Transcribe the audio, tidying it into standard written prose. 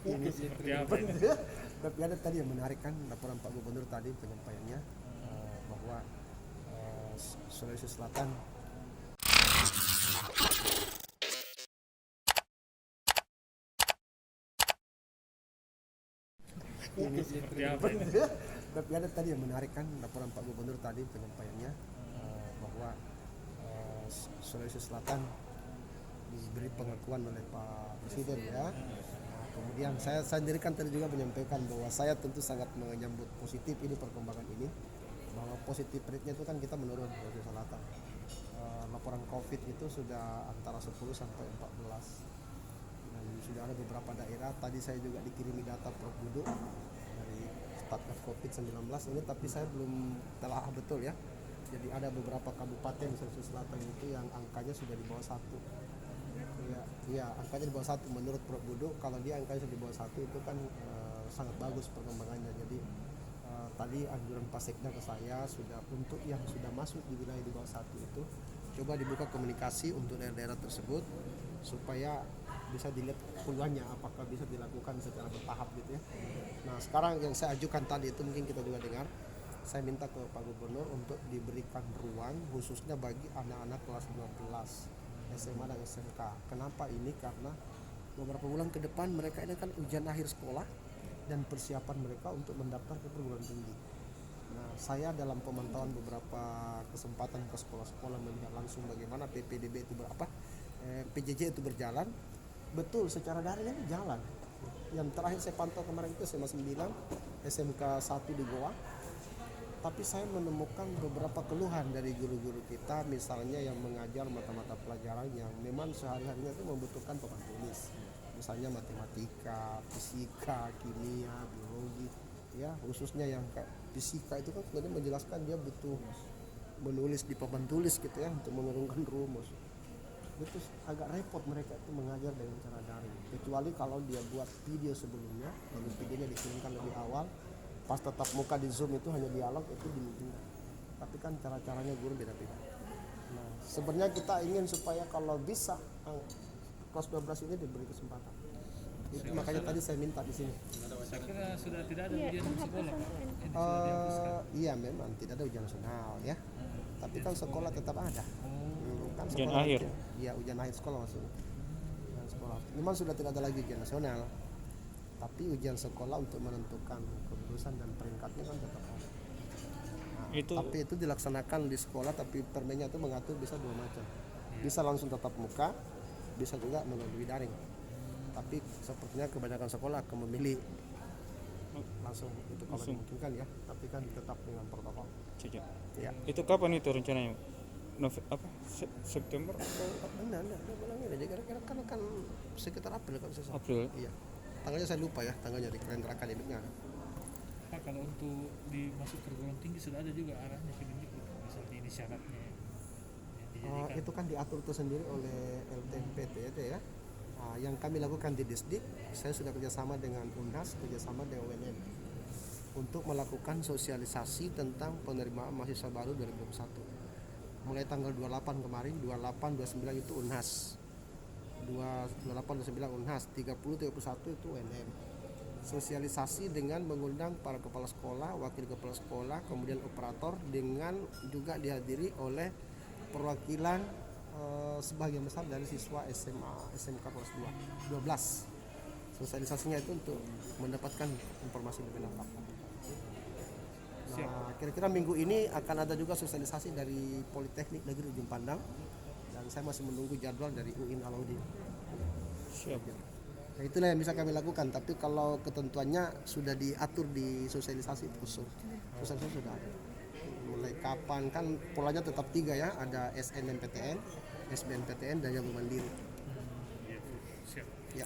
Ini Seperti apa ini? tapi ada tadi yang menarik kan laporan Pak Gubernur tadi penyampaiannya bahwa Sulawesi Selatan ini Seperti apa ini? tapi ada tadi yang menarik kan laporan Pak Gubernur tadi penyampaiannya bahwa Sulawesi Selatan diberi pengakuan oleh Pak Presiden ya. Nah, kemudian saya sendiri kan tadi juga menyampaikan bahwa saya tentu sangat menyambut positif ini perkembangan ini, bahwa positif rate-nya itu kan kita menurun di Sulawesi Selatan. Laporan COVID itu sudah antara 10 sampai 14 dan sudah ada beberapa daerah. Tadi saya juga dikirimi data Prof. Dari Satgas COVID-19 ini, tapi saya belum telah betul ya. Jadi ada beberapa kabupaten di Sulawesi Selatan itu yang angkanya sudah di bawah 1. Ya, angkanya di bawah 1 menurut Prof. Kalau dia angkanya sudah di bawah 1 itu kan sangat bagus perkembangannya. Jadi tadi anjuran Pak Sekda ke saya sudah untuk yang sudah masuk di wilayah di bawah 1 itu coba dibuka komunikasi untuk daerah-daerah tersebut supaya bisa dilihat peluangnya apakah bisa dilakukan secara bertahap gitu ya. Nah sekarang yang saya ajukan tadi itu mungkin kita juga dengar, saya minta ke Pak Gubernur untuk diberikan ruang khususnya bagi anak-anak kelas 12 SMA dan SMK. Kenapa ini? Karena beberapa bulan ke depan mereka ini kan ujian akhir sekolah dan persiapan mereka untuk mendaftar ke perguruan tinggi. Nah, saya dalam pemantauan beberapa kesempatan ke sekolah-sekolah melihat langsung bagaimana PPDB itu PJJ itu berjalan. Betul, secara daring itu jalan. Yang terakhir saya pantau kemarin itu SMA 9, SMK 1 di Goa. Tapi saya menemukan beberapa keluhan dari guru-guru kita, misalnya yang mengajar mata-mata pelajaran yang memang sehari-harinya itu membutuhkan papan tulis. Misalnya matematika, fisika, kimia, biologi, ya khususnya yang kayak fisika itu kan sebenarnya menjelaskan dia butuh menulis di papan tulis gitu ya untuk menurunkan rumus. Itu agak repot mereka itu mengajar dengan cara daring, kecuali kalau dia buat video sebelumnya lalu videonya dikirimkan lebih awal, pas tetap muka di Zoom itu hanya dialog, itu dimungkinkan. Tapi kan cara-caranya guru beda-beda. Nah sebenarnya kita ingin supaya kalau bisa kelas 12 ini diberi kesempatan. Itu makanya tadi saya minta di sini. Saya kira sudah tidak ada ujian di sekolah, Pak. Ini sudah dihapuskan. Iya memang tidak ada ujian nasional ya. Tapi kan sekolah tetap ada. Kan Ujian sekolah akhir. Iya ujian akhir sekolah maksudnya. Ujian sekolah. Memang sudah tidak ada lagi ujian nasional. Tapi ujian sekolah untuk menentukan kelulusan dan peringkatnya kan tetap ada. Nah, Itu tapi itu dilaksanakan di sekolah, tapi permennya itu mengatur bisa dua macam. Bisa langsung tatap muka, bisa juga melalui daring. Tapi sepertinya kebanyakan sekolah akan memilih langsung itu kalau Langsung. dimungkinkan ya, tapi kan tetap dengan protokol. Caca. Ya. Itu kapan itu rencananya? September atau Enggak bulan ini. Jadi kira-kira kan sekitar April kan selesai. April? Iya. Tanggalnya saya lupa ya, tanggalnya di kalender akademiknya. Pak, kalau untuk dimasuk perguruan tinggi sudah ada juga arahnya ke Mendikbud, misalnya ini syaratnya yang dijadikan. Itu kan diatur tersendiri oleh LTMPT ya. Yang kami lakukan di Disdik, saya sudah kerjasama dengan UNHAS, kerjasama dengan UNM untuk melakukan sosialisasi tentang penerimaan mahasiswa baru 2021. Mulai tanggal 28 kemarin, 28, 29 itu UNHAS, 28, 29 UNHAS, 30, 31 itu UNM. Sosialisasi dengan mengundang para kepala sekolah, wakil kepala sekolah, kemudian operator, dengan juga dihadiri oleh perwakilan sebagian besar dari siswa SMA, SMK kelas 12. Sosialisasinya itu untuk mendapatkan informasi lebih lengkap. Nah, kira-kira minggu ini akan ada juga sosialisasi dari Politeknik Negeri Ujung Pandang, dan saya masih menunggu jadwal dari UIN Alauddin. Siap. Nah, itulah yang bisa kami lakukan, tapi kalau ketentuannya sudah diatur di sosialisasi khusus. Sosialisasi sudah ada. Mulai kapan kan polanya tetap 3 ya, ada SNMPTN, SBMPTN dan yang mandiri. Siap. Ya.